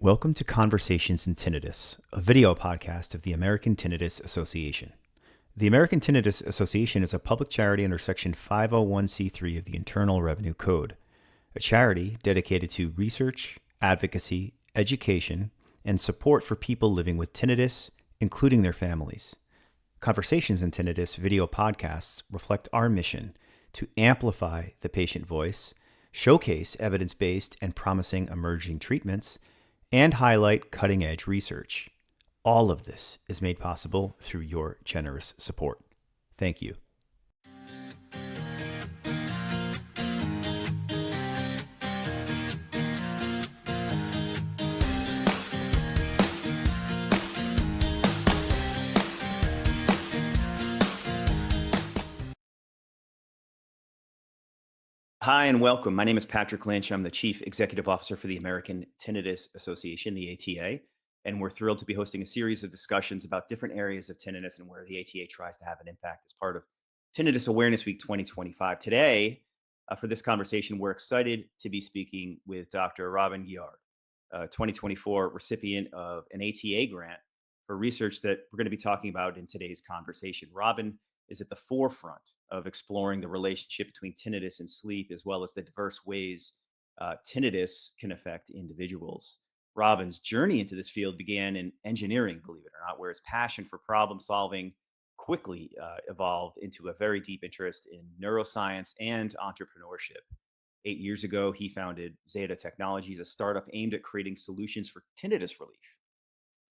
Welcome to Conversations in Tinnitus, a video podcast of the American Tinnitus Association. The American Tinnitus Association is a public charity under Section 501c3 of the Internal Revenue Code, a charity dedicated to research, advocacy, education, and support for people living with tinnitus, including their families. Conversations in Tinnitus video podcasts reflect our mission to amplify the patient voice, showcase evidence-based and promising emerging treatments, and highlight cutting-edge research. All of this is made possible through your generous support. Thank you. Hi and welcome. My name is Patrick Lynch. I'm the Chief Executive Officer for the American Tinnitus Association, the ATA, and we're thrilled to be hosting a series of discussions about different areas of tinnitus and where the ATA tries to have an impact as part of Tinnitus Awareness Week 2025. Today, for this conversation, we're excited to be speaking with Dr. Robin Guillard, a 2024 recipient of an ATA grant for research that we're going to be talking about in today's conversation. Robin is at the forefront of exploring the relationship between tinnitus and sleep, as well as the diverse ways tinnitus can affect individuals. Robin's journey into this field began in engineering, believe it or not, where his passion for problem solving quickly evolved into a very deep interest in neuroscience and entrepreneurship. 8 years ago, he founded Zeta Technologies, a startup aimed at creating solutions for tinnitus relief.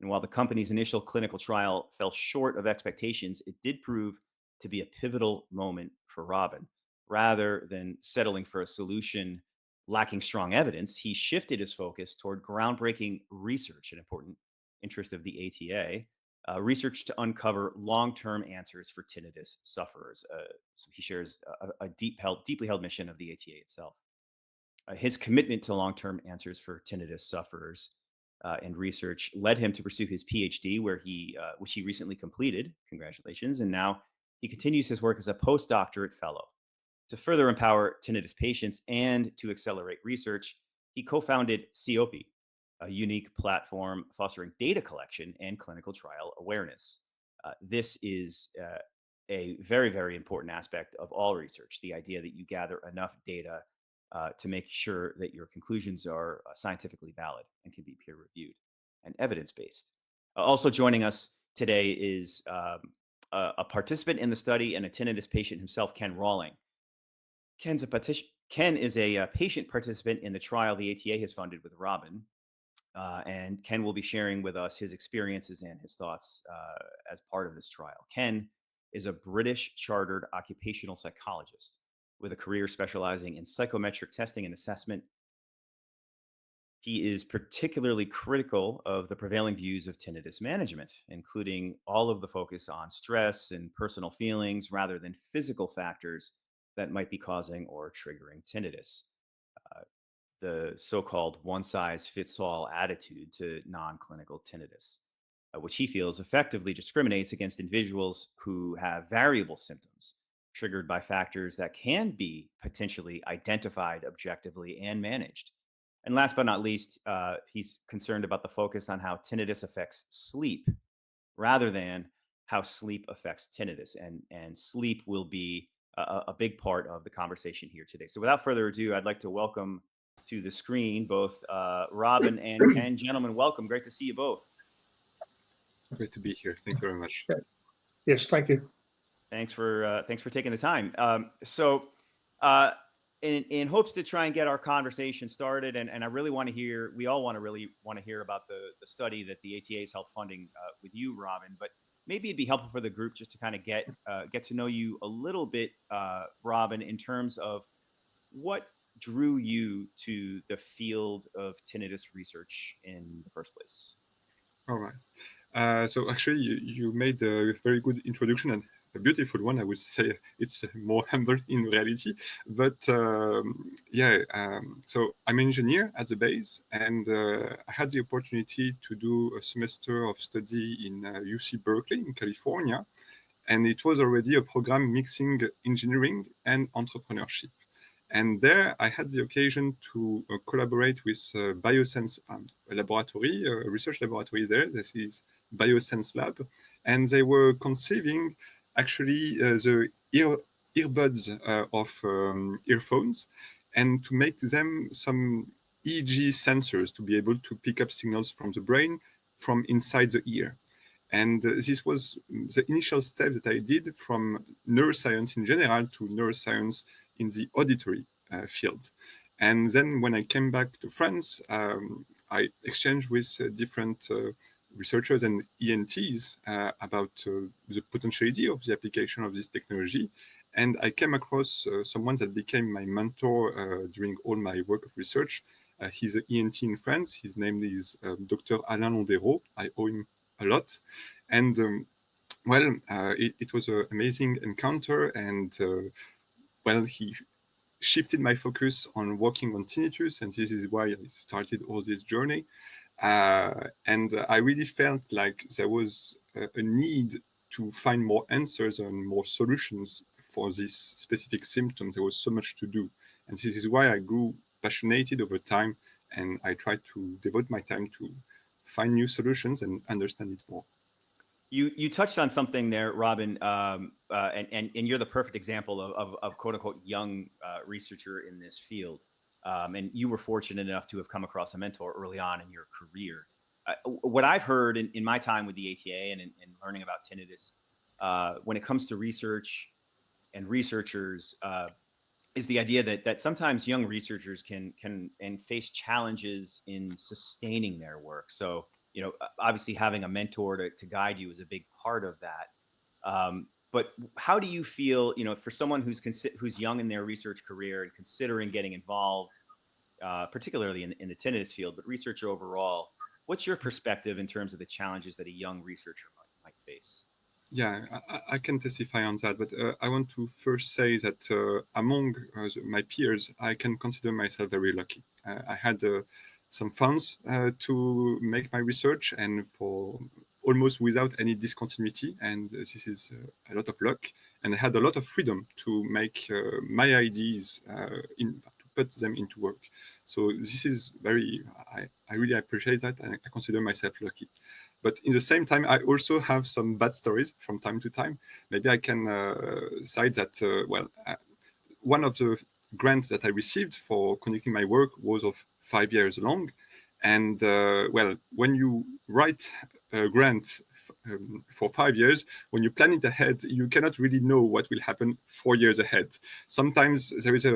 And while the company's initial clinical trial fell short of expectations, it did prove to be a pivotal moment for Robin. Rather than settling for a solution lacking strong evidence, he shifted his focus toward groundbreaking research, an important interest of the ATA, research to uncover long-term answers for tinnitus sufferers. So he shares a deeply held mission of the ATA itself. His commitment to long-term answers for tinnitus sufferers and research led him to pursue his PhD, which he recently completed. Congratulations! And now he continues his work as a postdoctorate fellow. To further empower tinnitus patients and to accelerate research, he co-founded COP, a unique platform fostering data collection and clinical trial awareness. This is a very, very important aspect of all research, the idea that you gather enough data to make sure that your conclusions are scientifically valid and can be peer-reviewed and evidence-based. Also joining us today is a participant in the study and a tinnitus patient himself, Ken Rawling. Ken is a patient participant in the trial the ATA has funded with Robin, and Ken will be sharing with us his experiences and his thoughts as part of this trial. Ken is a British chartered occupational psychologist with a career specializing in psychometric testing and assessment. He is particularly critical of the prevailing views of tinnitus management, including all of the focus on stress and personal feelings rather than physical factors that might be causing or triggering tinnitus. The so-called one-size-fits-all attitude to non-clinical tinnitus, which he feels effectively discriminates against individuals who have variable symptoms triggered by factors that can be potentially identified objectively and managed. And last but not least, he's concerned about the focus on how tinnitus affects sleep rather than how sleep affects tinnitus. And sleep will be a big part of the conversation here today. So without further ado, I'd like to welcome to the screen both Robin and Ken. Gentlemen, welcome. Great to see you both. Great to be here. Thank you very much. Yes, thank you. Thanks for taking the time. In hopes to try and get our conversation started, and I really want to hear, we all really want to hear about the study that the ATA has helped funding with you, Robin. But maybe it'd be helpful for the group just to kind of get to know you a little bit, Robin, in terms of what drew you to the field of tinnitus research in the first place. All right. So actually, you made a very good introduction and a beautiful one. I would say it's more humble in reality. But so I'm an engineer at the base, and I had the opportunity to do a semester of study in UC Berkeley in California. And it was already a program mixing engineering and entrepreneurship. And there I had the occasion to collaborate with Biosense, a laboratory, a research laboratory there. This is Biosense Lab. And they were conceiving actually the earbuds of earphones, and to make them some EEG sensors to be able to pick up signals from the brain from inside the ear. And this was the initial step that I did from neuroscience in general to neuroscience in the auditory field. And then when I came back to France, I exchanged with different researchers and ENTs about the potentiality of the application of this technology. And I came across someone that became my mentor during all my work of research. He's an ENT in France. His name is Dr. Alain Londero. I owe him a lot. And it was an amazing encounter. And he shifted my focus on working on tinnitus. And this is why I started all this journey. And I really felt like there was a need to find more answers and more solutions for these specific symptoms. There was so much to do. And this is why I grew passionate over time. And I tried to devote my time to find new solutions and understand it more. You touched on something there, Robin, and you're the perfect example of quote unquote young researcher in this field. And you were fortunate enough to have come across a mentor early on in your career. What I've heard in my time with the ATA and in learning about tinnitus, when it comes to research and researchers, is the idea that sometimes young researchers can face challenges in sustaining their work. So, obviously having a mentor to guide you is a big part of that. But how do you feel, for someone who's young in their research career and considering getting involved, particularly in the tinnitus field, but research overall, what's your perspective in terms of the challenges that a young researcher might face? Yeah, I can testify on that, but I want to first say that among my peers, I can consider myself very lucky. I had some funds to make my research, and for almost without any discontinuity, and this is a lot of luck. And I had a lot of freedom to make my ideas, to put them into work. So this is I really appreciate that, and I consider myself lucky. But in the same time, I also have some bad stories from time to time. Maybe I can cite that, one of the grants that I received for conducting my work was of 5 years long. And when you write a grant for 5 years, when you plan it ahead, you cannot really know what will happen 4 years ahead. Sometimes there is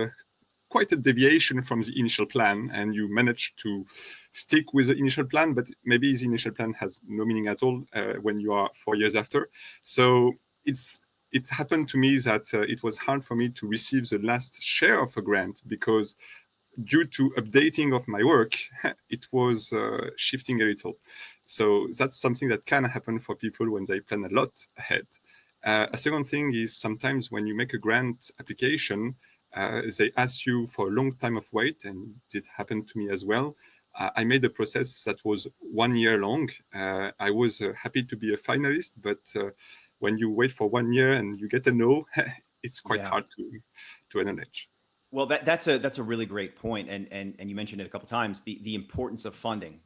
quite a deviation from the initial plan, and you manage to stick with the initial plan, but maybe the initial plan has no meaning at all when you are 4 years after. So it happened to me that it was hard for me to receive the last share of a grant, because due to updating of my work, it was shifting a little. So that's something that can happen for people when they plan a lot ahead. A second thing is sometimes when you make a grant application, they ask you for a long time of wait, and it happened to me as well. I made a process that was 1 year long. I was happy to be a finalist, but when you wait for 1 year and you get a no, it's quite hard to acknowledge. Well, that's a really great point, and you mentioned it a couple of times. The importance of funding.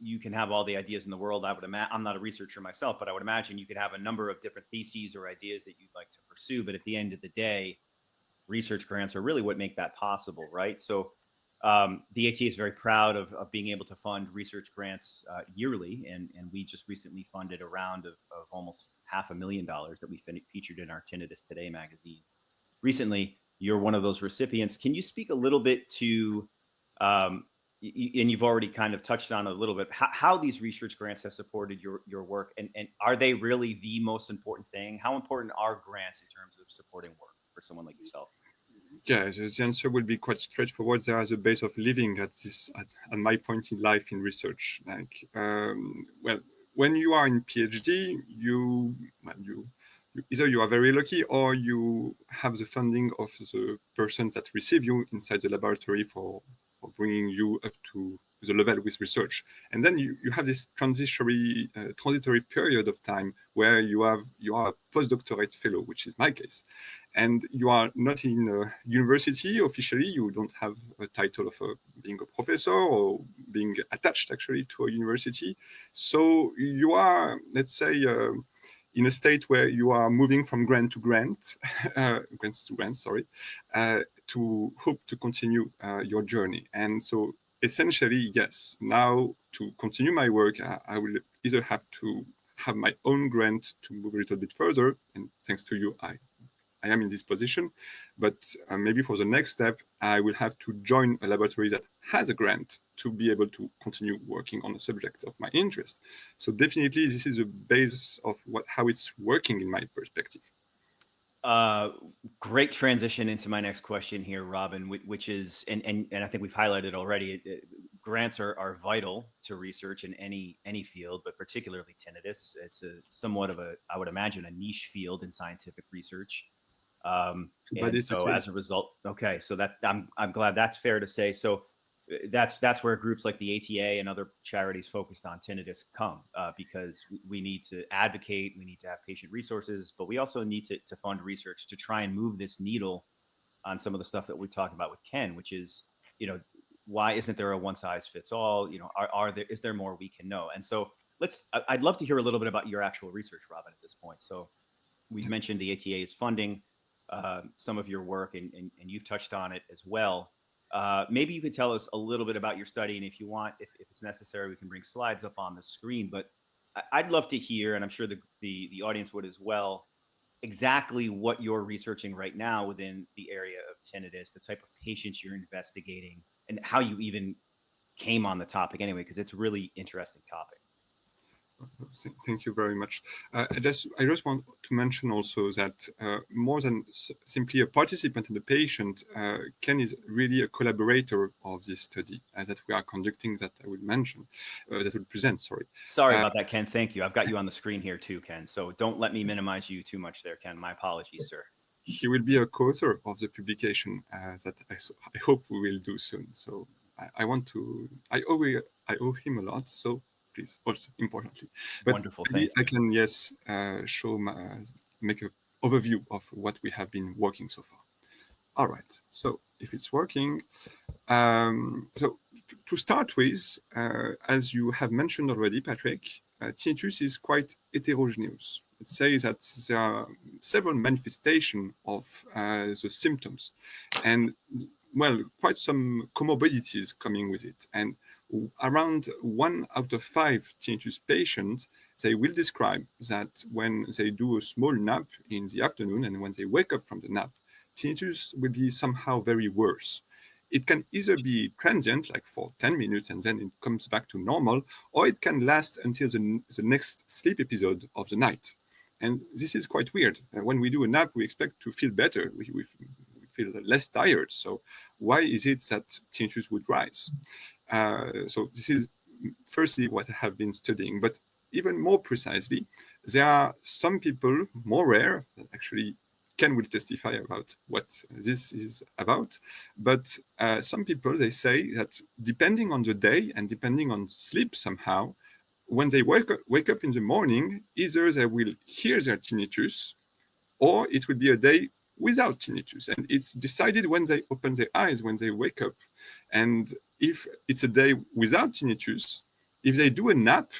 You can have all the ideas in the world. I'm not a researcher myself, but I would imagine you could have a number of different theses or ideas that you'd like to pursue. But at the end of the day, research grants are really what make that possible, right? So the ATA is very proud of being able to fund research grants yearly, and we just recently funded a round of almost $500,000 that we featured in our Tinnitus Today magazine. Recently, you're one of those recipients. Can you speak a little bit to, and you've already kind of touched on it a little bit, how these research grants have supported your work, and are they really the most important thing? How important are grants in terms of supporting work for someone like yourself? Yeah, the answer will be quite straightforward. They are the base of living at my point in life in research. Like, when you are in PhD, either you are very lucky, or you have the funding of the persons that receive you inside the laboratory for bringing you up to the level with research. And then you have this transitory period of time where you are a postdoctorate fellow, which is my case. And you are not in a university officially. You don't have a title of being a professor or being attached actually to a university. So you are, let's say, in a state where you are moving from grant to grant, grants to grants, sorry, to hope to continue your journey. And so essentially, yes, now to continue my work, I will either have to have my own grant to move a little bit further. And thanks to you, I am in this position, but maybe for the next step, I will have to join a laboratory that has a grant to be able to continue working on a subject of my interest. So definitely, this is the base of how it's working in my perspective. Great transition into my next question here, Robin, which is, and I think we've highlighted already, grants are vital to research in any field, but particularly tinnitus. It's somewhat of I would imagine, a niche field in scientific research. And so as a result, okay, so that I'm glad that's fair to say. So that's where groups like the ATA and other charities focused on tinnitus come, because we need to advocate, we need to have patient resources, but we also need to fund research to try and move this needle on some of the stuff that we talked about with Ken, which is, why isn't there a one size fits all? Is there more we can know? And so I'd love to hear a little bit about your actual research, Robin, at this point. So we've mentioned the ATA is funding some of your work, and you've touched on it as well. Maybe you could tell us a little bit about your study, and if you want, if it's necessary, we can bring slides up on the screen. But I'd love to hear, and I'm sure the audience would as well, exactly what you're researching right now within the area of tinnitus, the type of patients you're investigating, and how you even came on the topic anyway, because it's a really interesting topic. Thank you very much. I just want to mention also that more than simply a participant and a patient, Ken is really a collaborator of this study that we are conducting, that I would mention, that would present, sorry. Sorry about that, Ken. Thank you. I've got you on the screen here too, Ken. So don't let me minimize you too much there, Ken. My apologies, sir. He will be a co-author of the publication that I hope we will do soon. So I owe him a lot. So please, also importantly. But wonderful, thank you. I can, yes, make an overview of what we have been working so far. All right, so if it's working, so to start with, as you have mentioned already, Patrick, tinnitus is quite heterogeneous. It says that there are several manifestations of the symptoms, and well, quite some comorbidities coming with it. And around 1 out of 5 tinnitus patients, they will describe that when they do a small nap in the afternoon and when they wake up from the nap, tinnitus will be somehow very worse. It can either be transient, like for 10 minutes, and then it comes back to normal, or it can last until the next sleep episode of the night. And this is quite weird. When we do a nap, we expect to feel better. We feel less tired. So why is it that tinnitus would rise? So this is firstly what I have been studying. But even more precisely, there are some people, more rare, actually Ken will testify about what this is about. But some people, they say that depending on the day and depending on sleep somehow, when they wake up in the morning, either they will hear their tinnitus or it will be a day without tinnitus. And it's decided when they open their eyes, when they wake up. And if it's a day without tinnitus, if they do a nap,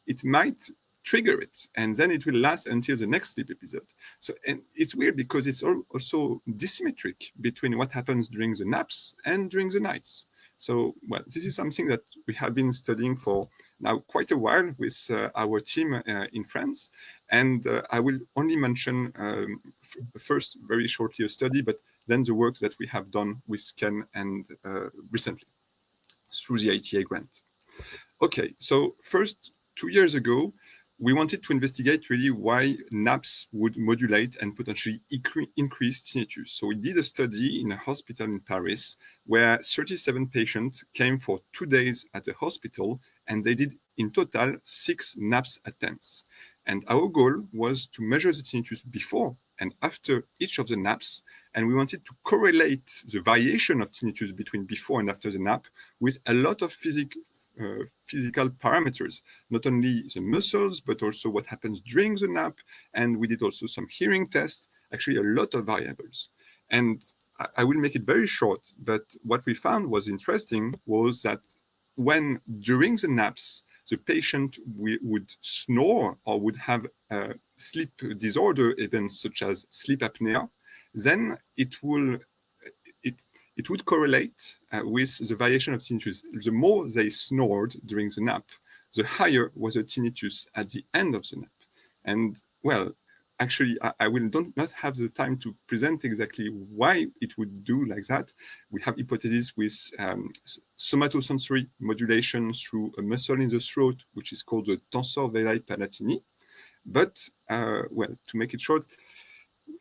it might trigger it, and then it will last until the next sleep episode. So, and it's weird because it's also dissymmetric between what happens during the naps and during the nights. So, well, this is something that we have been studying for now quite a while with our team in France. And I will only mention first very shortly a study, but then the work that we have done with Ken and recently through the ITA grant. Okay, so first, 2 years ago, we wanted to investigate really why naps would modulate and potentially increase tinnitus. So we did a study in a hospital in Paris where 37 patients came for 2 days at the hospital, and they did in total 6 naps attempts. And our goal was to measure the tinnitus before and after each of the naps, and we wanted to correlate the variation of tinnitus between before and after the nap with a lot of physical parameters, not only the muscles, but also what happens during the nap. And we did also some hearing tests, actually a lot of variables. And I will make it very short, but what we found was interesting was that when during the naps, the patient would snore or would have sleep disorder events such as sleep apnea, then it would correlate with the variation of tinnitus. The more they snored during the nap, the higher was the tinnitus at the end of the nap. And well, actually, I will not have the time to present exactly why it would do like that. We have hypotheses with somatosensory modulation through a muscle in the throat, which is called the tensor veli palatini. But, well, to make it short,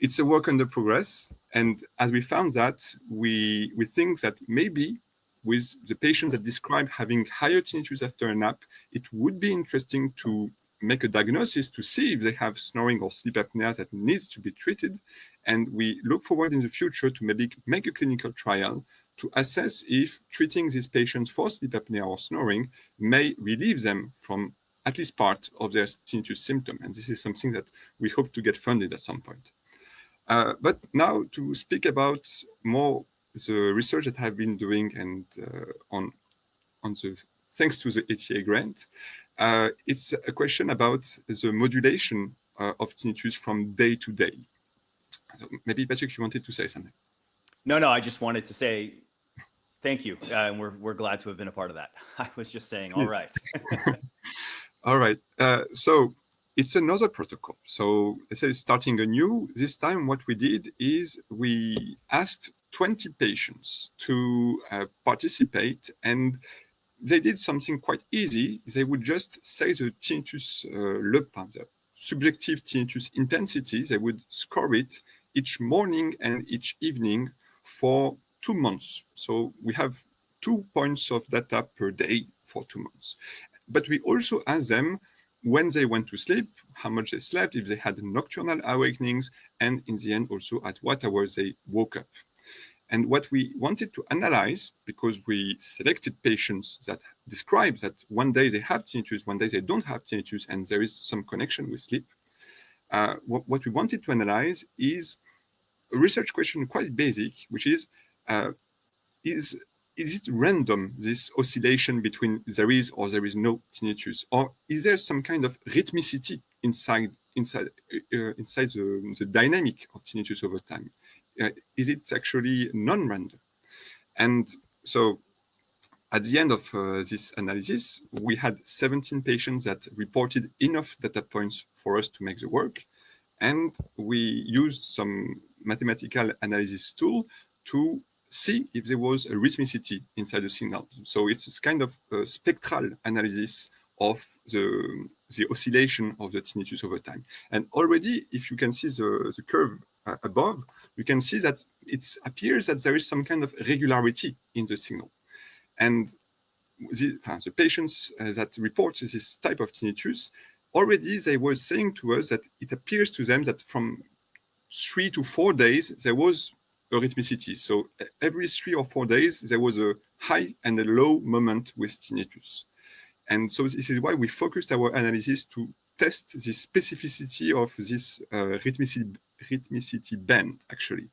it's a work under progress. And as we found that, we think that maybe with the patients that describe having higher tinnitus after a nap, it would be interesting to make a diagnosis to see if they have snoring or sleep apnea that needs to be treated. And we look forward in the future to maybe make a clinical trial to assess if treating these patients for sleep apnea or snoring may relieve them from at least part of their tinnitus symptom. And this is something that we hope to get funded at some point. But now to speak about more the research that I've been doing and on the thanks to the ATA grant, it's a question about the modulation of tinnitus from day to day. So maybe Patrick, you wanted to say something. No, I just wanted to say thank you, and we're glad to have been a part of that. I was just saying, all right. All right. So it's another protocol. So let's say starting anew, this time what we did is we asked 20 patients to participate, and they did something quite easy. They would just say the tinnitus the subjective tinnitus intensity. They would score it each morning and each evening for 2 months. So we have 2 points of data per day for 2 months. But we also asked them when they went to sleep, how much they slept, if they had nocturnal awakenings, and in the end also at what hours they woke up. And what we wanted to analyze, because we selected patients that describe that one day they have tinnitus, one day they don't have tinnitus, and there is some connection with sleep, what we wanted to analyze is a research question quite basic, which is it random, this oscillation between there is or there is no tinnitus? Or is there some kind of rhythmicity inside the dynamic of tinnitus over time? Is it actually non-random? And so at the end of this analysis, we had 17 patients that reported enough data points for us to make the work. And we used some mathematical analysis tool to see if there was a rhythmicity inside the signal. So it's kind of a spectral analysis of the oscillation of the tinnitus over time. And already, if you can see the curve above, you can see that it appears that there is some kind of regularity in the signal. And the patients that report this type of tinnitus, already they were saying to us that it appears to them that from 3 to 4 days, there was a rhythmicity. So every 3 or 4 days, there was a high and a low moment with tinnitus. And so this is why we focused our analysis to test the specificity of this rhythmicity band, actually.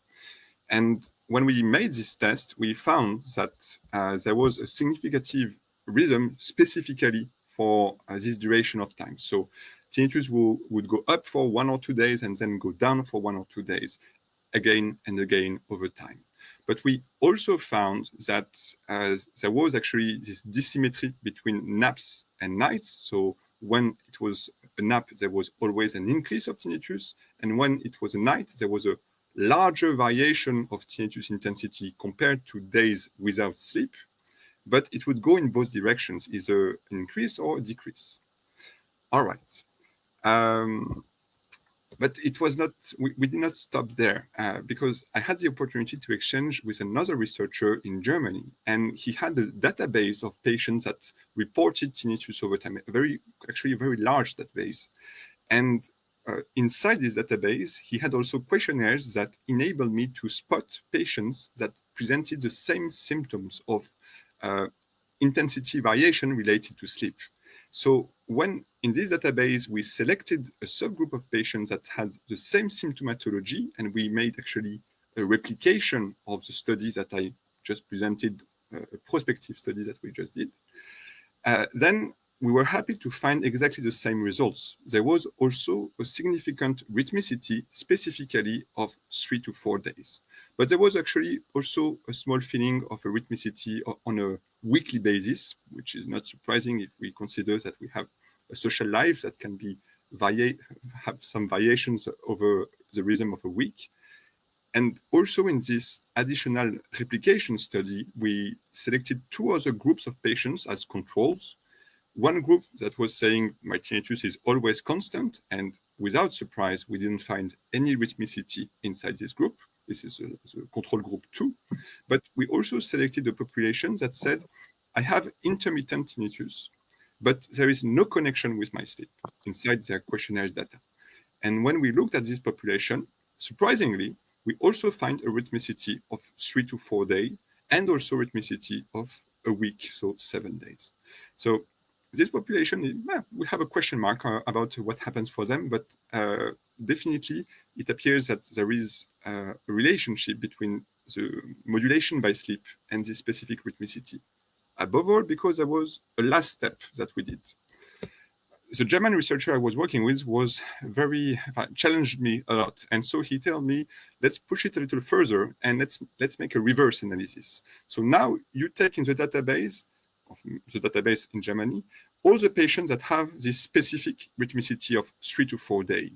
And when we made this test, we found that there was a significant rhythm specifically for this duration of time. So tinnitus would go up for 1 or 2 days and then go down for 1 or 2 days, again and again over time. But we also found that there was actually this dissymmetry between naps and nights. So when it was a nap, there was always an increase of tinnitus. And when it was a night, there was a larger variation of tinnitus intensity compared to days without sleep. But it would go in both directions, either an increase or a decrease. All right. But it was not, we did not stop there because I had the opportunity to exchange with another researcher in Germany, and he had a database of patients that reported tinnitus over time, actually a very large database. And inside this database, he had also questionnaires that enabled me to spot patients that presented the same symptoms of intensity variation related to sleep. So when in this database, we selected a subgroup of patients that had the same symptomatology, and we made actually a replication of the studies that I just presented, a prospective study that we just did, then we were happy to find exactly the same results. There was also a significant rhythmicity, specifically of 3 to 4 days. But there was actually also a small feeling of a rhythmicity on a weekly basis, which is not surprising if we consider that we have a social life that can be have some variations over the rhythm of a week. And also in this additional replication study, we selected 2 other groups of patients as controls. One group that was saying my tinnitus is always constant, and without surprise, we didn't find any rhythmicity inside this group. This is the control group 2. But we also selected a population that said, I have intermittent tinnitus, but there is no connection with my sleep inside their questionnaire data. And when we looked at this population, surprisingly, we also find a rhythmicity of 3 to 4 days, and also rhythmicity of a week, so 7 days. So this population, we have a question mark about what happens for them, but definitely it appears that there is a relationship between the modulation by sleep and this specific rhythmicity. Above all, because there was a last step that we did. The German researcher I was working with was challenged me a lot. And so he told me, let's push it a little further and let's make a reverse analysis. So now you take in the database in Germany, all the patients that have this specific rhythmicity of 3 to 4 days.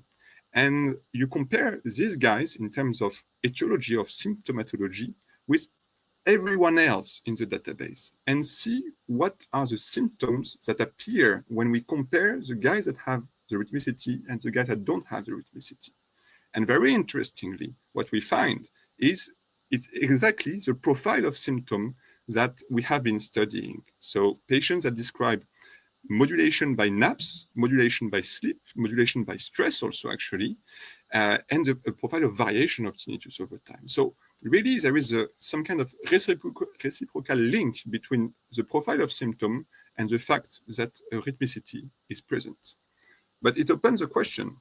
And you compare these guys in terms of etiology of symptomatology with everyone else in the database and see what are the symptoms that appear when we compare the guys that have the rhythmicity and the guys that don't have the rhythmicity. And very interestingly, what we find is it's exactly the profile of symptom that we have been studying. So patients that describe modulation by naps, modulation by sleep, modulation by stress also actually, and a profile of variation of tinnitus over time. So really there is some kind of reciprocal link between the profile of symptom and the fact that a rhythmicity is present. But it opens the question,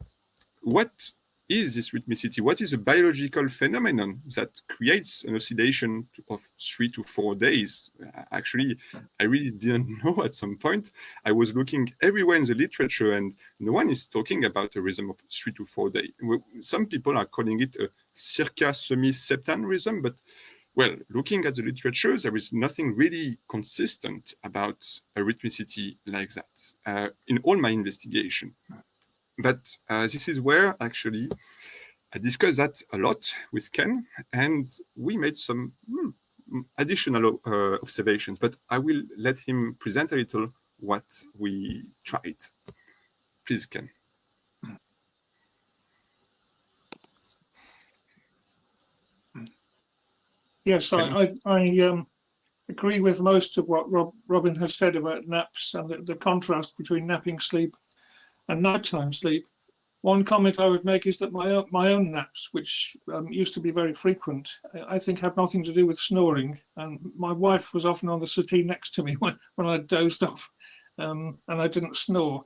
what is this rhythmicity? What is a biological phenomenon that creates an oscillation of 3 to 4 days? Actually, I really didn't know at some point. I was looking everywhere in the literature and no one is talking about a rhythm of 3 to 4 days. Some people are calling it a circa semi-septan rhythm, but well, looking at the literature, there is nothing really consistent about a rhythmicity like that in all my investigation. But this is where actually I discussed that a lot with Ken, and we made some additional observations, but I will let him present a little what we tried. Please, Ken. Yes, Ken? I agree with most of what Robin has said about naps and the contrast between napping sleep and nighttime sleep. One comment I would make is that my own naps, which used to be very frequent, I think have nothing to do with snoring. And my wife was often on the settee next to me when I dozed off, and I didn't snore.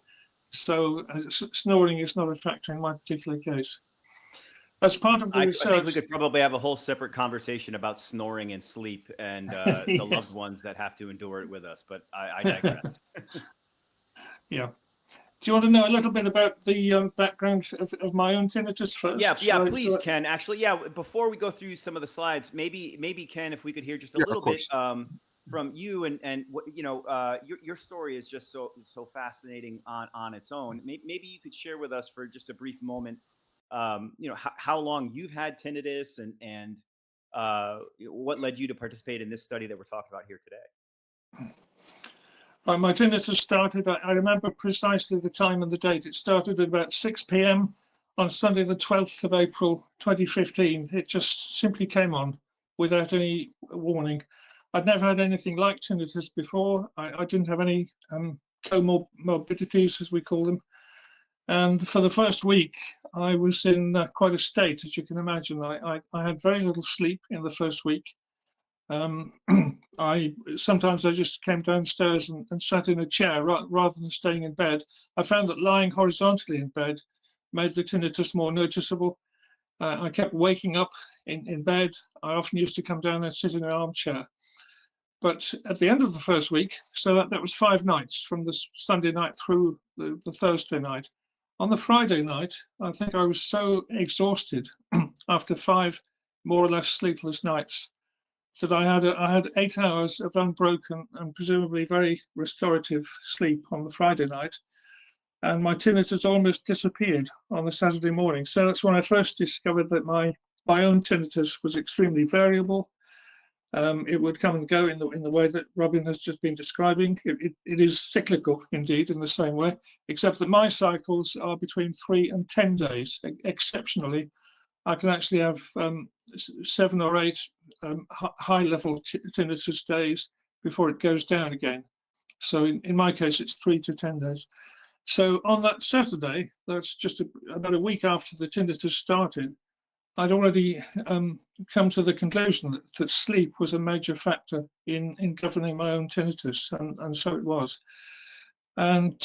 So snoring is not a factor in my particular case. As part of the research, I think we could probably have a whole separate conversation about snoring and sleep and the yes. loved ones that have to endure it with us, but I digress. Yeah. Do you want to know a little bit about the background of my own tinnitus first? Yeah, please, Ken. Actually, before we go through some of the slides, maybe Ken, if we could hear just a little bit from you and what your story is just so fascinating on its own. Maybe you could share with us for just a brief moment, how long you've had tinnitus and what led you to participate in this study that we're talking about here today. My tinnitus started, I remember precisely the time and the date. It started at about 6 p.m. on Sunday, the 12th of April, 2015. It just simply came on without any warning. I'd never had anything like tinnitus before. I didn't have any comorbidities, as we call them. And for the first week, I was in quite a state, as you can imagine. I had very little sleep in the first week. Sometimes I just came downstairs and sat in a chair rather than staying in bed. I found that lying horizontally in bed made the tinnitus more noticeable. I kept waking up in bed. I often used to come down and sit in an armchair. But at the end of the first week, so that was 5 nights from the Sunday night through the Thursday night. On the Friday night, I think I was so exhausted after 5 more or less sleepless nights that I had 8 hours of unbroken and presumably very restorative sleep on the Friday night. And my tinnitus almost disappeared on the Saturday morning. So that's when I first discovered that my own tinnitus was extremely variable. It would come and go in the way that Robin has just been describing. It is cyclical indeed in the same way, except that my cycles are between 3 and 10 days. Exceptionally, I can actually have 7 or 8 high-level tinnitus days before it goes down again. So in my case, it's 3 to 10 days. So on that Saturday, that's just about a week after the tinnitus started, I'd already come to the conclusion that sleep was a major factor in governing my own tinnitus, and so it was. And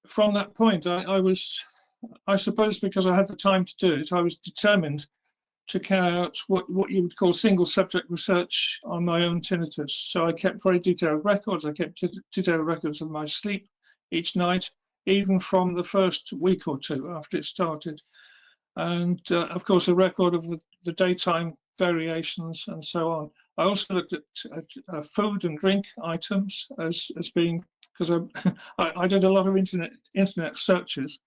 from that point, I suppose because I had the time to do it, I was determined to carry out what you would call single subject research on my own tinnitus. So I kept very detailed records. I kept detailed records of my sleep each night, even from the first week or two after it started. And of course, a record of the daytime variations and so on. I also looked at food and drink items as being, because I did a lot of internet searches.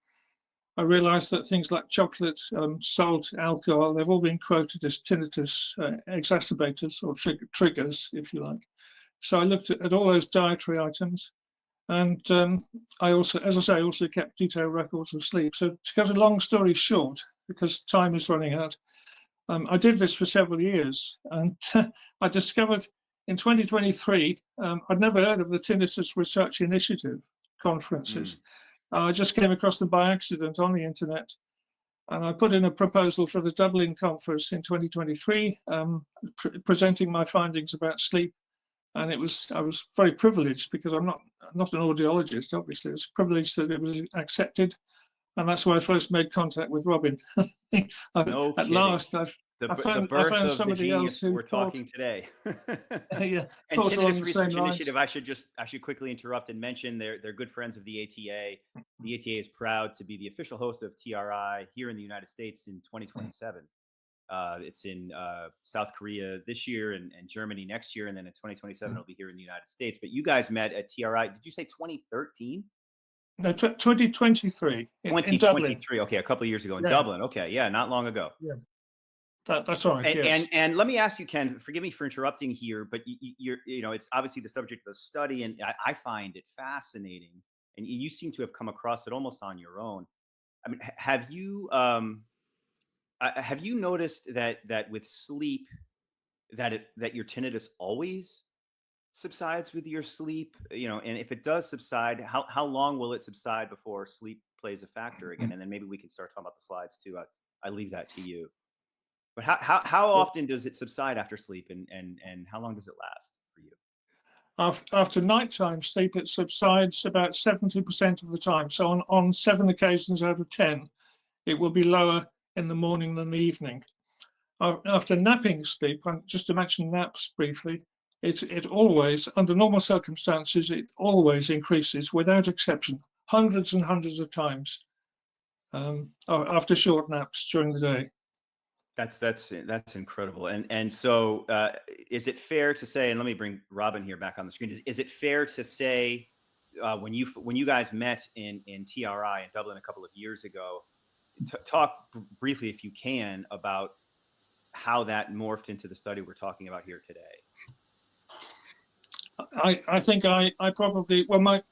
I realized that things like chocolate, salt, alcohol, they've all been quoted as tinnitus exacerbators or triggers, if you like. So I looked at all those dietary items. And I also, as I say, also kept detailed records of sleep. So to cut a long story short, because time is running out, I did this for several years. And I discovered in 2023, I'd never heard of the Tinnitus Research Initiative conferences. I just came across them by accident on the internet. And I put in a proposal for the Dublin conference in 2023, presenting my findings about sleep. And I was very privileged because I'm not an audiologist, obviously. It's a privilege that it was accepted. And that's why I first made contact with Robin. No At kidding. last, I found somebody else who we're talking today. Yeah, and thought along Tinnitus the same Research lines. Initiative, I should quickly interrupt and mention they're good friends of the ATA. The ATA is proud to be the official host of TRI here in the United States in 2027. It's in South Korea this year and Germany next year. And then in 2027, it'll be here in the United States. But you guys met at TRI. Did you say 2013? No, 2023 in Dublin. 2023. Okay, a couple of years ago in Yeah. Dublin. Okay, yeah, not long ago. Yeah, that's right. And, yes. and let me ask you, Ken, forgive me for interrupting here, but it's obviously the subject of the study, and I find it fascinating. And you seem to have come across it almost on your own. I mean, have you noticed that with sleep, that your tinnitus always subsides with your sleep? And if it does subside, how long will it subside before sleep plays a factor again? And then maybe we can start talking about the slides too. I leave that to you. But how often does it subside after sleep, and how long does it last for you? After nighttime sleep, it subsides about 70% of the time. So on 7 occasions out of 10, it will be lower in the morning than the evening. After napping sleep, just to mention naps briefly, it always, under normal circumstances, it always increases without exception, hundreds and hundreds of times after short naps during the day. That's incredible. And so is it fair to say, and let me bring Robin here back on the screen, is it fair to say when you guys met in TRI in Dublin a couple of years ago, talk briefly, if you can, about how that morphed into the study we're talking about here today? I think I probably, well, my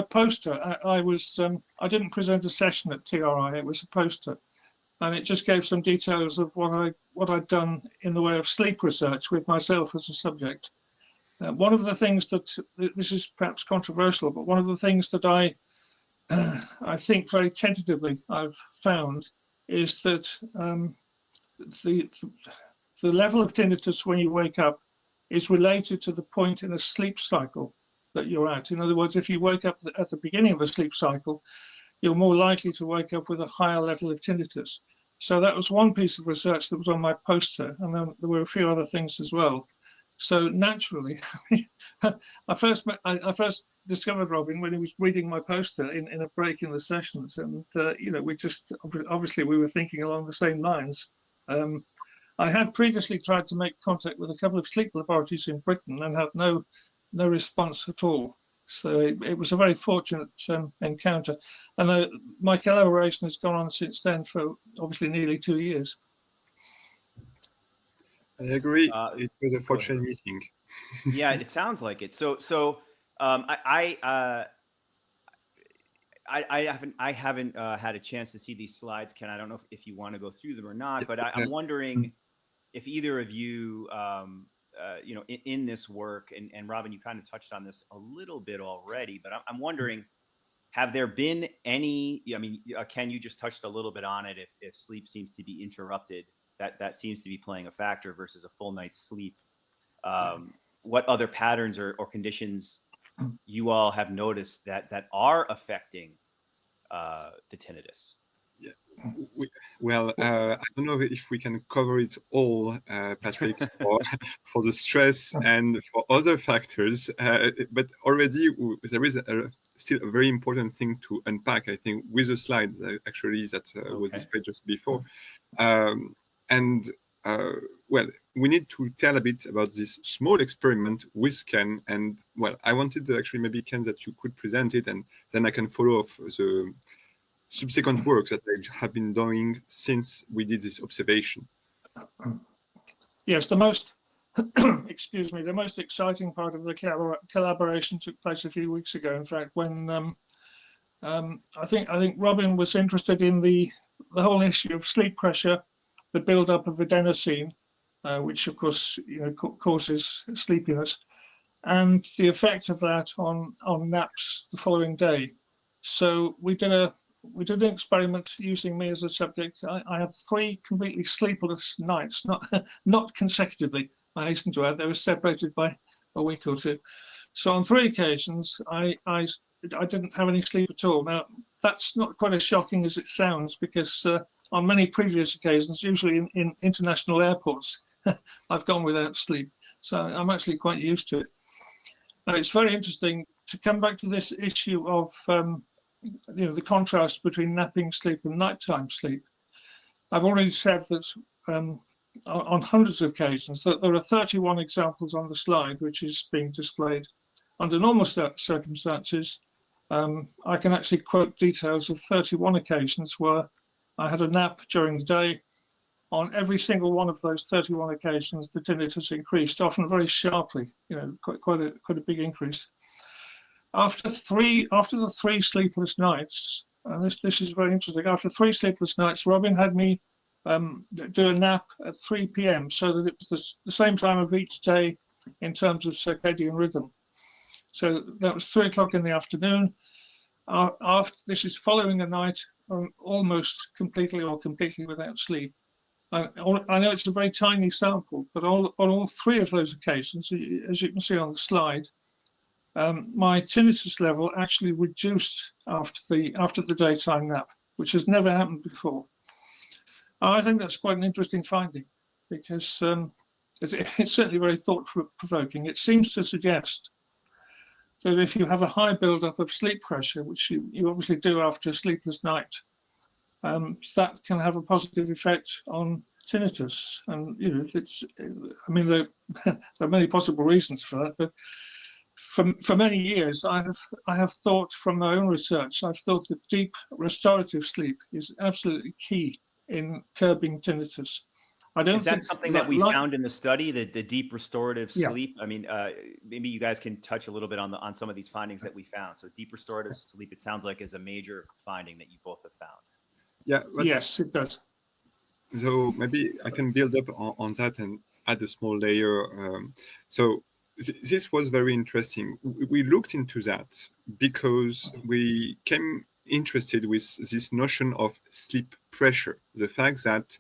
poster, I didn't present a session at TRI, it was a poster. And it just gave some details of what I'd done in the way of sleep research with myself as a subject. One of the things that, this is perhaps controversial, but one of the things that I think very tentatively I've found is that the level of tinnitus when you wake up is related to the point in a sleep cycle that you're at. In other words, if you wake up at the beginning of a sleep cycle, you're more likely to wake up with a higher level of tinnitus. So that was one piece of research that was on my poster, and then there were a few other things as well. So naturally, I first discovered Robin when he was reading my poster in a break in the sessions, and we just obviously we were thinking along the same lines. I had previously tried to make contact with a couple of sleep laboratories in Britain and had no response at all. So it was a very fortunate encounter, and my collaboration has gone on since then for obviously nearly 2 years. I agree. It was a fortunate meeting. Yeah, it sounds like it. So I haven't had a chance to see these slides, Ken. I don't know if you want to go through them or not, but I'm wondering if either of you, in this work, and Robin, you kind of touched on this a little bit already, but I'm wondering, have there been any? I mean, Ken, you just touched a little bit on it. If sleep seems to be interrupted, that seems to be playing a factor versus a full night's sleep. What other patterns or conditions you all have noticed that are affecting the tinnitus? Yeah. I don't know if we can cover it all, Patrick, for the stress and for other factors, but already there is still a very important thing to unpack, I think, with the slides actually that was displayed just before. We need to tell a bit about this small experiment with Ken. And I wanted to actually maybe, Ken, that you could present it, and then I can follow up the subsequent works that I have been doing since we did this observation. Yes, the most the most exciting part of the collaboration took place a few weeks ago. In fact, when I think Robin was interested in the whole issue of sleep pressure, the build-up of adenosine, which of course causes sleepiness, and the effect of that on naps the following day. So we did an experiment using me as a subject. I had 3 completely sleepless nights, not consecutively. I hasten to add, they were separated by a week or 2. So on 3 occasions, I didn't have any sleep at all. Now that's not quite as shocking as it sounds, because on many previous occasions, usually in international airports, I've gone without sleep. So I'm actually quite used to it. Now it's very interesting to come back to this issue of the contrast between napping sleep and nighttime sleep. I've already said that on hundreds of occasions that there are 31 examples on the slide, which is being displayed. Under normal circumstances, I can actually quote details of 31 occasions where I had a nap during the day. On every single one of those 31 occasions, the tinnitus increased, often very sharply, quite a big increase. After the 3 sleepless nights, and this is very interesting, after 3 sleepless nights, Robin had me do a nap at 3 p.m. so that it was the same time of each day in terms of circadian rhythm. So that was 3 o'clock in the afternoon. This is following a night almost completely or completely without sleep. I know it's a very tiny sample, but on all 3 of those occasions, as you can see on the slide, my tinnitus level actually reduced after the daytime nap, which has never happened before. I think that's quite an interesting finding, because it's certainly very thought-provoking. It seems to suggest that if you have a high build-up of sleep pressure, which you obviously do after a sleepless night, that can have a positive effect on tinnitus. And there are many possible reasons for that, but for many years, I have thought from my own research, I've thought that deep restorative sleep is absolutely key in curbing tinnitus. Is that something that we found in the study, the deep restorative sleep? I mean, maybe you guys can touch a little bit on some of these findings that we found. So deep restorative sleep, it sounds like, is a major finding that you both have found. Yeah. Yes, it does. So maybe I can build up on that and add a small layer. This was very interesting. We looked into that because we came interested with this notion of sleep pressure, the fact that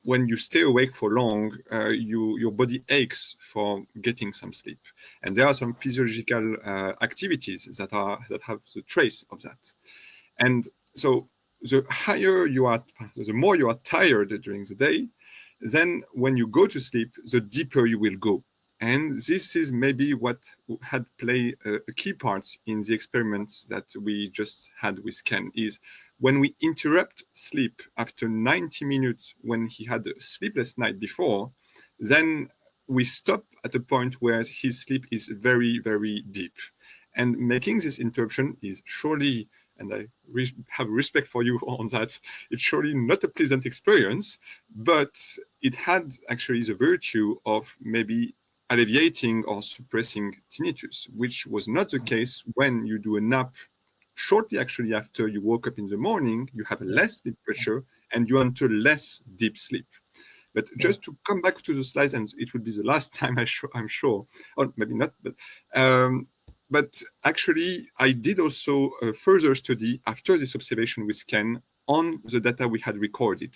when you stay awake for long, your body aches for getting some sleep, and there are some physiological activities that have the trace of that. And so the higher you are, the more you are tired during the day, then when you go to sleep, the deeper you will go. And this is maybe what had played a key part in the experiments that we just had with Ken, is when we interrupt sleep after 90 minutes when he had a sleepless night before, then we stop at a point where his sleep is very, very deep. And making this interruption is surely, and I have respect for you on that, it's surely not a pleasant experience, but it had actually the virtue of maybe alleviating or suppressing tinnitus, which was not the case when you do a nap shortly actually after you woke up in the morning. You have less sleep pressure and you enter less deep sleep. But just to come back to the slides, and it will be the last time I'm sure, or maybe not, but actually I did also a further study after this observation with Ken on the data we had recorded,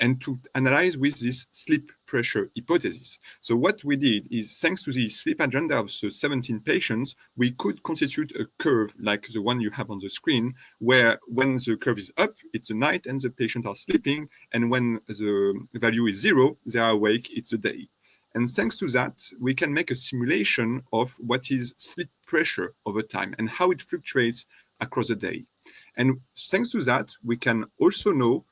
and to analyze with this sleep pressure hypothesis. So what we did is, thanks to the sleep agenda of the 17 patients, we could constitute a curve like the one you have on the screen, where when the curve is up, it's the night and the patients are sleeping, and when the value is 0, they are awake, it's the day. And thanks to that, we can make a simulation of what is sleep pressure over time and how it fluctuates across the day. And thanks to that, we can also know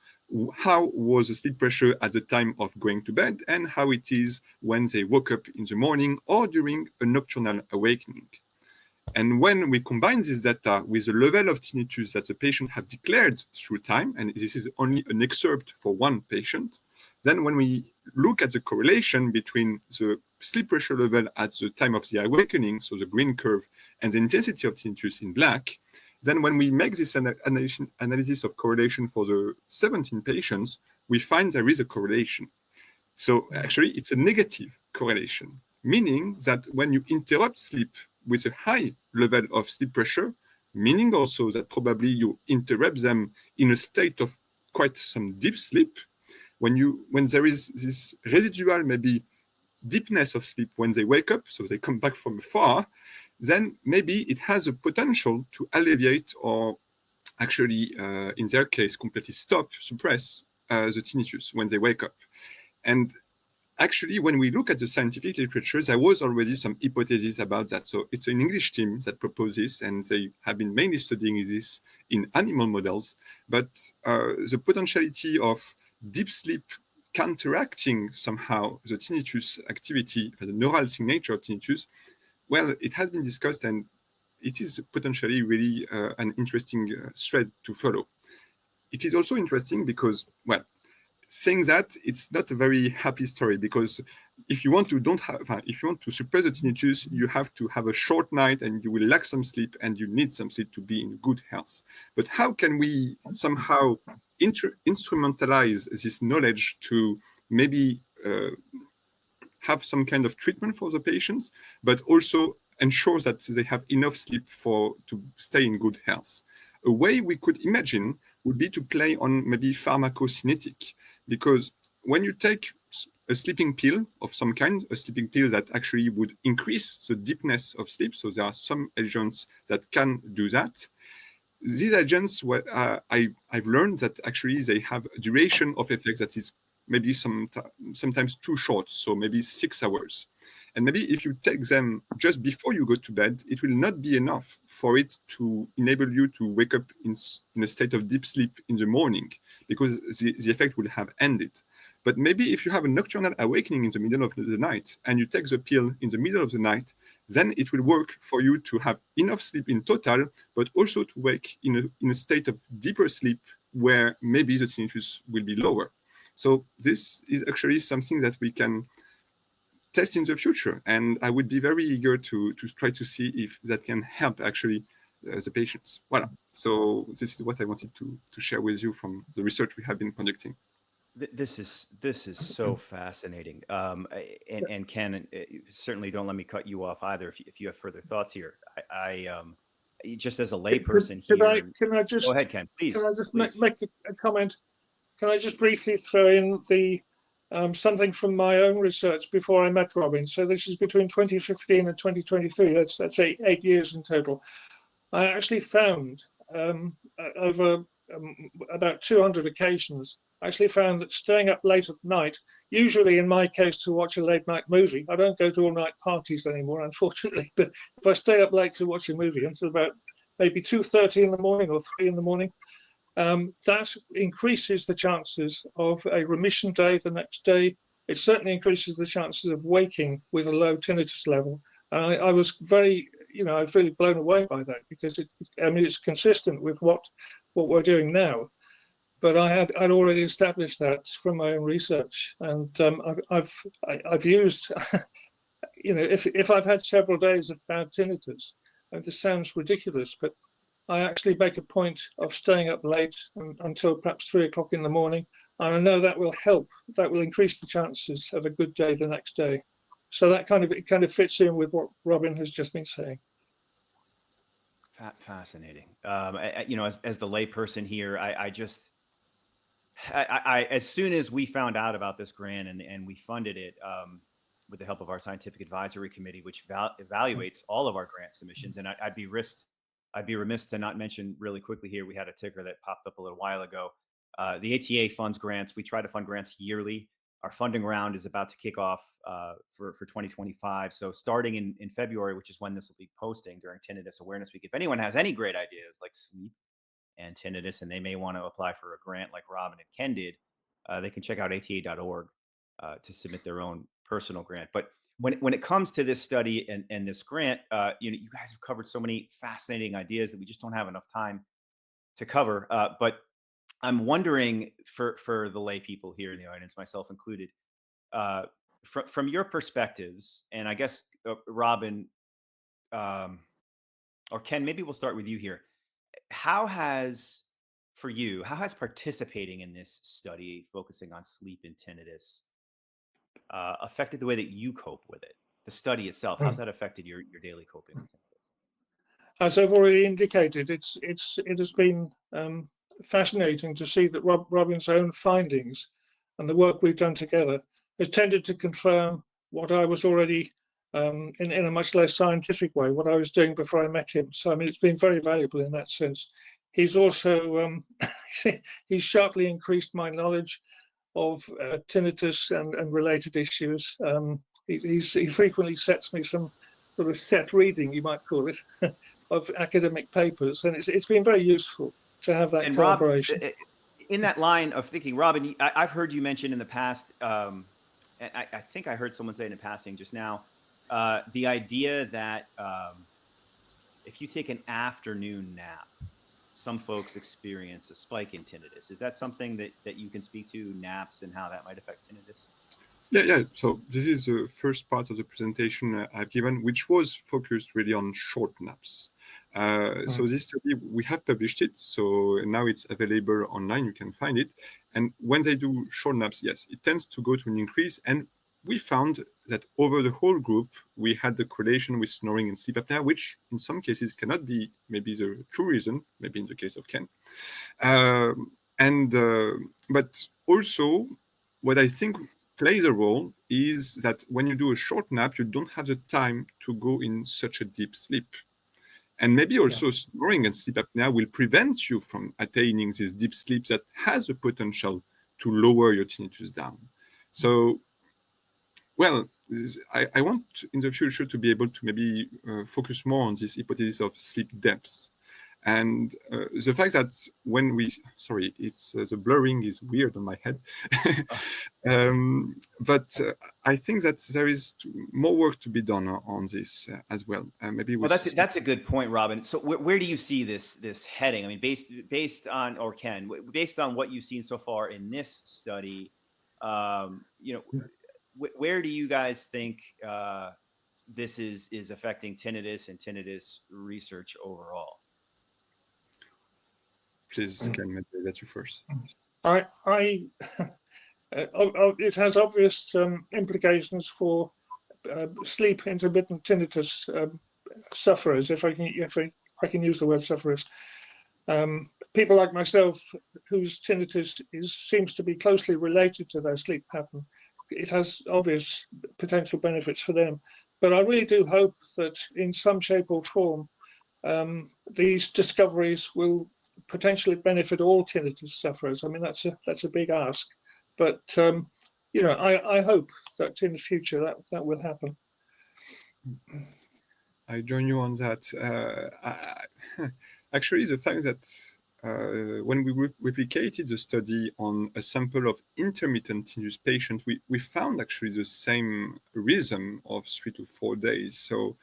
how was the sleep pressure at the time of going to bed and how it is when they woke up in the morning or during a nocturnal awakening. And when we combine this data with the level of tinnitus that the patient have declared through time, and this is only an excerpt for one patient, then when we look at the correlation between the sleep pressure level at the time of the awakening, so the green curve, and the intensity of tinnitus in black, then when we make this analysis of correlation for the 17 patients, we find there is a correlation. So actually, it's a negative correlation, meaning that when you interrupt sleep with a high level of sleep pressure, meaning also that probably you interrupt them in a state of quite some deep sleep, when there is this residual maybe deepness of sleep when they wake up, so they come back from afar, then maybe it has a potential to alleviate or actually, in their case, completely suppress the tinnitus when they wake up. And actually, when we look at the scientific literature, there was already some hypotheses about that. So it's an English team that proposed this, and they have been mainly studying this in animal models. But the potentiality of deep sleep counteracting somehow the tinnitus activity, the neural signature of tinnitus, well, it has been discussed, and it is potentially really an interesting thread to follow. It is also interesting because, well, saying that, it's not a very happy story, because if you want to suppress the tinnitus, you have to have a short night and you will lack some sleep and you need some sleep to be in good health. But how can we somehow instrumentalize this knowledge to maybe have some kind of treatment for the patients, but also ensure that they have enough sleep to stay in good health? A way we could imagine would be to play on maybe pharmacocinetic, because when you take a sleeping pill of some kind, a sleeping pill that actually would increase the deepness of sleep, so there are some agents that can do that. These agents, I've learned that actually they have a duration of effect that is maybe sometimes too short, so maybe 6 hours. And maybe if you take them just before you go to bed, it will not be enough for it to enable you to wake up in a state of deep sleep in the morning, because the effect will have ended. But maybe if you have a nocturnal awakening in the middle of the night and you take the pill in the middle of the night, then it will work for you to have enough sleep in total, but also to wake in a state of deeper sleep where maybe the tinnitus will be lower. So this is actually something that we can test in the future, and I would be very eager to try to see if that can help actually the patients. Voilà. So this is what I wanted to share with you from the research we have been conducting. This is so fascinating. And Ken, certainly don't let me cut you off either if you have further thoughts here. I just as a layperson here. Can I just go ahead, Ken, please. Can I just make a comment? Can I just briefly throw in the something from my own research before I met Robin. So this is between 2015 and 2023. That's 8 years in total. I actually found over about 200 occasions, I actually found that staying up late at night, usually in my case to watch a late night movie, I don't go to all night parties anymore, unfortunately, but if I stay up late to watch a movie until about maybe 2:30 in the morning or 3 in the morning, that increases the chances of a remission day the next day. It certainly increases the chances of waking with a low tinnitus level. And I was very, I was really blown away by that, because it's consistent with what we're doing now. But I'd already established that from my own research, and I've used, if I've had several days of bad tinnitus, and this sounds ridiculous, but I actually make a point of staying up late until perhaps 3 o'clock in the morning, and I know that will help. That will increase the chances of a good day the next day. So that kind of fits in with what Robin has just been saying. Fascinating. As the layperson here, I as soon as we found out about this grant and we funded it with the help of our scientific advisory committee, which evaluates all of our grant submissions, and I'd be remiss to not mention really quickly here. We had a ticker that popped up a little while ago. The ATA funds grants. We try to fund grants yearly. Our funding round is about to kick off for 2025. So starting in February, which is when this will be posting during Tinnitus Awareness Week, if anyone has any great ideas like sleep and tinnitus, and they may want to apply for a grant like Robin and Ken did, they can check out ata.org to submit their own personal grant. But when it comes to this study and this grant, you guys have covered so many fascinating ideas that we just don't have enough time to cover. But I'm wondering for the lay people here in the audience, myself included, from your perspectives, and I guess Robin or Ken, maybe we'll start with you here. How has participating in this study focusing on sleep and tinnitus affected the way that you cope with it? The study itself, how's that affected your daily coping with tinnitus? As I've already indicated, it has been fascinating to see that Robin's own findings and the work we've done together has tended to confirm what I was already in a much less scientific way, what I was doing before I met him. So, it's been very valuable in that sense. He's also, he's sharply increased my knowledge of tinnitus and related issues. He frequently sets me some sort of set reading, you might call it, of academic papers, and it's been very useful to have that collaboration. Rob, in that line of thinking, Robin, I've heard you mention in the past, and I think I heard someone say in passing just now, the idea that if you take an afternoon nap, some folks experience a spike in tinnitus. Is that something that you can speak to, naps and how that might affect tinnitus? Yeah. So this is the first part of the presentation I've given, which was focused really on short naps. So this study, we have published it. So now it's available online. You can find it. And when they do short naps, yes, it tends to go to an increase. And we found that over the whole group, we had the correlation with snoring and sleep apnea, which in some cases cannot be maybe the true reason, maybe in the case of Ken. But also, what I think plays a role is that when you do a short nap, you don't have the time to go in such a deep sleep. And maybe also snoring and sleep apnea will prevent you from attaining this deep sleep that has the potential to lower your tinnitus down. So, well, I want in the future to be able to maybe focus more on this hypothesis of sleep depth. And the fact that when the blurring is weird on my head. But I think that there is more work to be done on this as well. That's a good point, Robin. So where do you see this heading? Based on what you've seen so far in this study, where do you guys think this is affecting tinnitus and tinnitus research overall? Please, Ken, maybe let you first. It has obvious implications for sleep intermittent tinnitus sufferers, if I can use the word sufferers. People like myself whose tinnitus seems to be closely related to their sleep pattern. it has obvious potential benefits for them. But I really do hope that in some shape or form, these discoveries will potentially benefit all tinnitus sufferers. I mean, that's a big ask, but I hope that in the future that will happen. I join you on that. Actually, the fact that when we replicated the study on a sample of intermittent tinnitus patients, we found actually the same rhythm of 3 to 4 days. So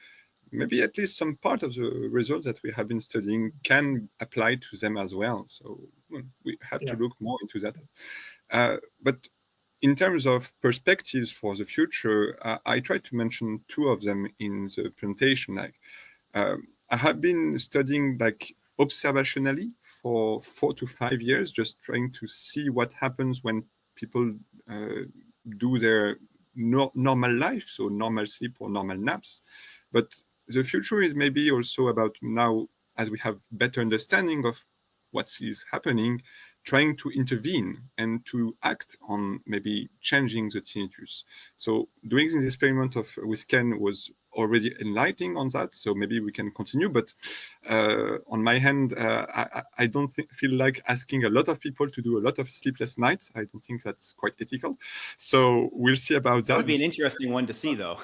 maybe at least some part of the results that we have been studying can apply to them as well. So we have to look more into that. But in terms of perspectives for the future, I tried to mention 2 of them in the presentation. I have been studying observationally for 4 to 5 years, just trying to see what happens when people do their normal life, so normal sleep or normal naps. But the future is maybe also about now, as we have better understanding of what is happening, trying to intervene and to act on maybe changing the tinnitus. So doing this experiment with Ken was already enlightening on that, so maybe we can continue. But on my hand, I don't feel like asking a lot of people to do a lot of sleepless nights. I don't think that's quite ethical. So we'll see about that. That would be an interesting one to see, though.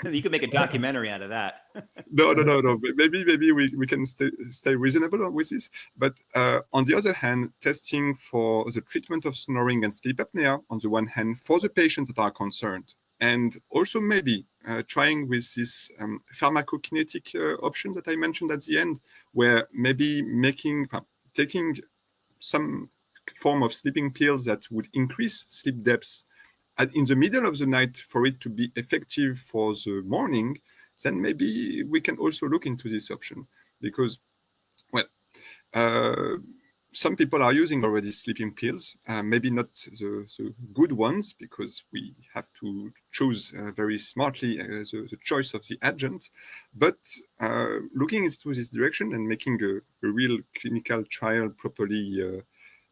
You could make a documentary out of that. No. Maybe we can stay reasonable with this. But on the other hand, testing for the treatment of snoring and sleep apnea, on the one hand, for the patients that are concerned. And also maybe trying with this pharmacokinetic option that I mentioned at the end, where maybe taking some form of sleeping pills that would increase sleep depths in the middle of the night for it to be effective for the morning, then maybe we can also look into this option. Because, well, some people are using already sleeping pills, maybe not the good ones, because we have to choose very smartly the choice of the agent. But looking into this direction and making a real clinical trial properly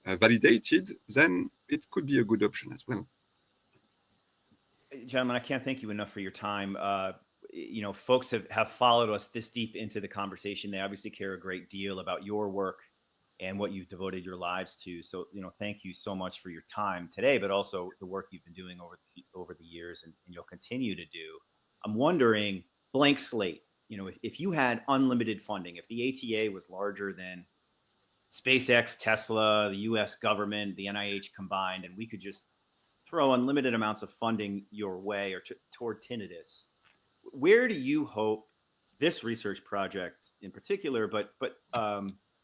validated, then it could be a good option as well. Gentlemen, I can't thank you enough for your time. Folks have followed us this deep into the conversation. They obviously care a great deal about your work and what you've devoted your lives to. So, thank you so much for your time today, but also the work you've been doing over the years and you'll continue to do. I'm wondering, blank slate, if you had unlimited funding, if the ATA was larger than SpaceX, Tesla, the US government, the NIH combined, and we could just throw unlimited amounts of funding your way or toward tinnitus, where do you hope this research project in particular, but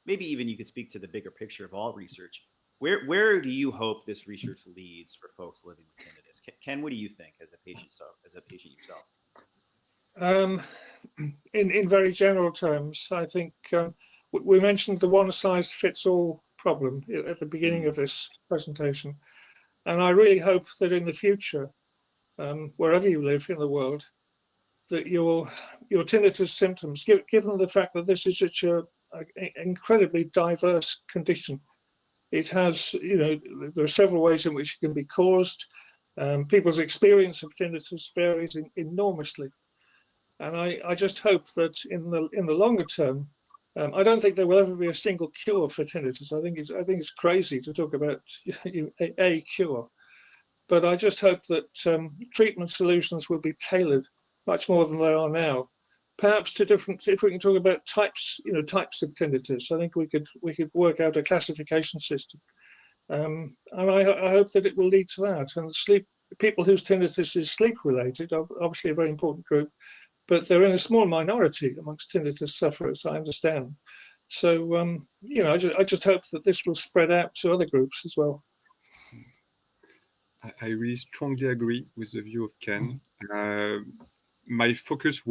maybe even you could speak to the bigger picture of all research. Where do you hope this research leads for folks living with tinnitus? Ken, what do you think as a patient yourself? In very general terms, I think we mentioned the one-size-fits-all problem at the beginning of this presentation. And I really hope that in the future, wherever you live in the world, that your tinnitus symptoms, given the fact that this is such an incredibly diverse condition, it has, there are several ways in which it can be caused. People's experience of tinnitus varies enormously. And I just hope that in the longer term, I don't think there will ever be a single cure for tinnitus. I think it's crazy to talk about a cure, but I just hope that treatment solutions will be tailored much more than they are now. Perhaps to different. If we can talk about types of tinnitus, I think we could work out a classification system, and I hope that it will lead to that. And people whose tinnitus is sleep related, obviously a very important group, but they're in a small minority amongst tinnitus sufferers, I understand. So, I just hope that this will spread out to other groups as well. I really strongly agree with the view of Ken. My focus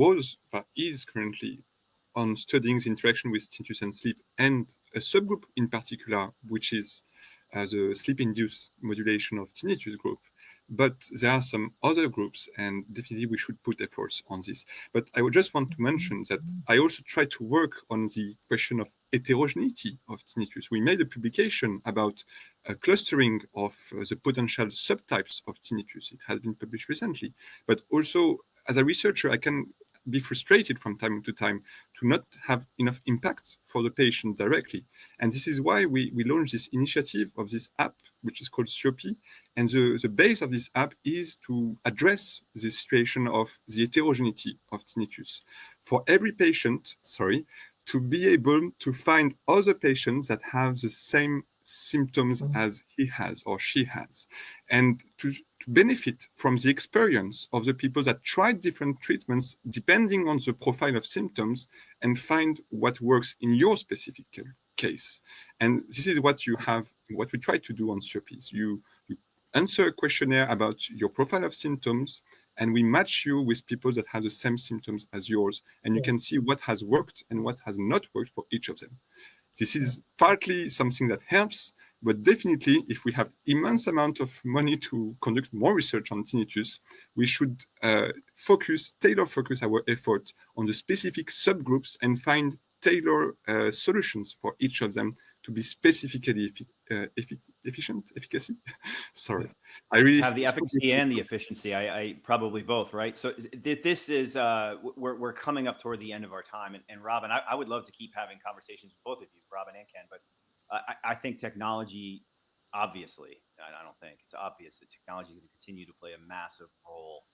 is currently on studying the interaction with tinnitus and sleep, and a subgroup in particular, which is the sleep-induced modulation of tinnitus group. but there are some other groups, and definitely we should put efforts on this. But I would just want to mention that I also try to work on the question of heterogeneity of tinnitus. We made a publication about a clustering of the potential subtypes of tinnitus. It has been published recently. But also, as a researcher, I can be frustrated from time to time to not have enough impact for the patient directly. And this is why we launched this initiative of this app, which is called CIOPI. And the base of this app is to address the situation of the heterogeneity of tinnitus. For every patient, to be able to find other patients that have the same symptoms as he has or she has, and to benefit from the experience of the people that tried different treatments depending on the profile of symptoms and find what works in your specific case. And this is what we try to do on CIOPI. You answer a questionnaire about your profile of symptoms, and we match you with people that have the same symptoms as yours, and you can see what has worked and what has not worked for each of them. This is partly something that helps, but definitely if we have immense amount of money to conduct more research on tinnitus, we should tailor focus our effort on the specific subgroups and find tailor solutions for each of them to be specifically efficacy. Sorry, I really have the efficacy and the efficiency. I probably both, right? So this is we're coming up toward the end of our time, and Robin, I would love to keep having conversations with both of you, Robin and Ken, but I think technology, obviously, I don't think it's obvious that technology is going to continue to play a massive role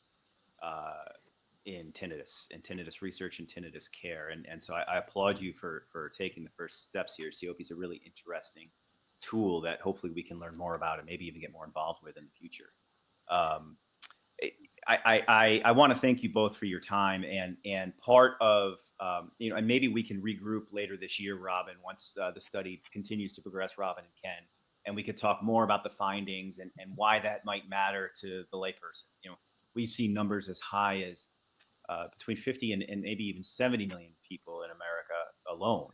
in tinnitus research and tinnitus care, and so I applaud you for taking the first steps here. CIOPI is a really interesting tool that hopefully we can learn more about and maybe even get more involved with in the future. I want to thank you both for your time, and part of and maybe we can regroup later this year, Robin, once the study continues to progress, Robin and Ken, and we could talk more about the findings and why that might matter to the layperson. We've seen numbers as high as between 50 and maybe even 70 million people in America alone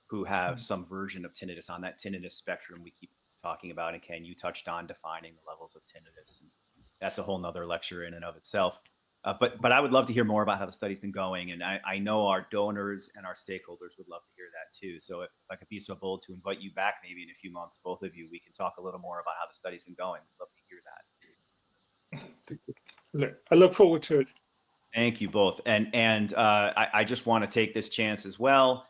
who have some version of tinnitus on that tinnitus spectrum we keep talking about. And Ken, you touched on defining the levels of tinnitus, and that's a whole nother lecture in and of itself. But I would love to hear more about how the study's been going, and I know our donors and our stakeholders would love to hear that too. So if I could be so bold to invite you back maybe in a few months, both of you, we can talk a little more about how the study's been going. We'd love to hear that. I look forward to it. Thank you both. And I just want to take this chance as well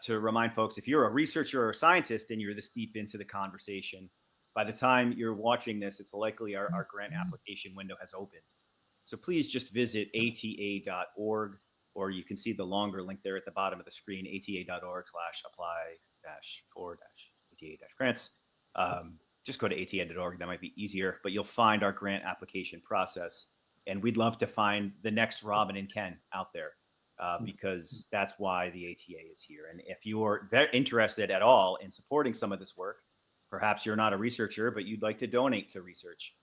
to remind folks, if you're a researcher or a scientist and you're this deep into the conversation, by the time you're watching this, it's likely our grant application window has opened. So please just visit ata.org, or you can see the longer link there at the bottom of the screen, ata.org/apply-for-ata-grants. Just go to ata.org. That might be easier, but you'll find our grant application process. And we'd love to find the next Robin and Ken out there because that's why the ATA is here. And if you're interested at all in supporting some of this work, perhaps you're not a researcher, but you'd like to donate to research,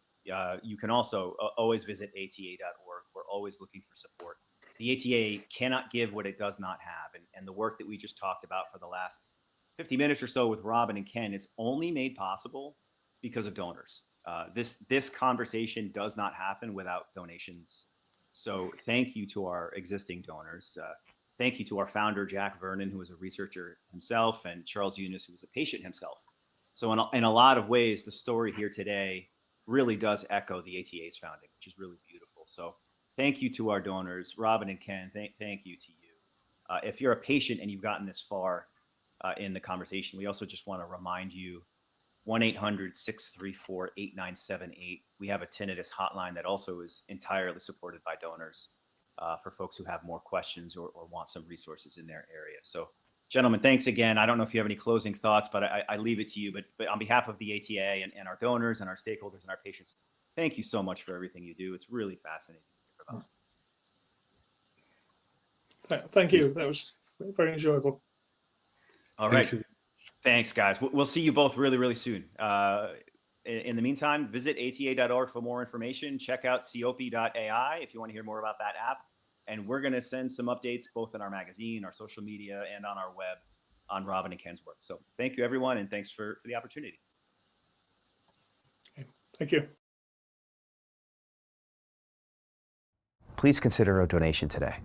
you can also always visit ata.org. We're always looking for support. The ATA cannot give what it does not have. And the work that we just talked about for the last 50 minutes or so with Robin and Ken is only made possible because of donors. This conversation does not happen without donations. So thank you to our existing donors. Thank you to our founder, Jack Vernon, who is a researcher himself, and Charles Eunice, who was a patient himself. So in a lot of ways, the story here today really does echo the ATA's founding, which is really beautiful. So thank you to our donors, Robin and Ken. Thank you to you. If you're a patient and you've gotten this far in the conversation, we also just want to remind you, 1-800-634-8978. We have a tinnitus hotline that also is entirely supported by donors for folks who have more questions or want some resources in their area. So, gentlemen, thanks again. I don't know if you have any closing thoughts, but I leave it to you. But on behalf of the ATA and our donors and our stakeholders and our patients, thank you so much for everything you do. It's really fascinating to hear about. Thank you. That was very enjoyable. All right. Thanks, guys. We'll see you both really, really soon. In the meantime, visit ata.org for more information. Check out ciopi.ai if you want to hear more about that app. And we're going to send some updates both in our magazine, our social media, and on our web on Robin and Ken's work. So thank you, everyone, and thanks for the opportunity. Thank you. please consider a donation today.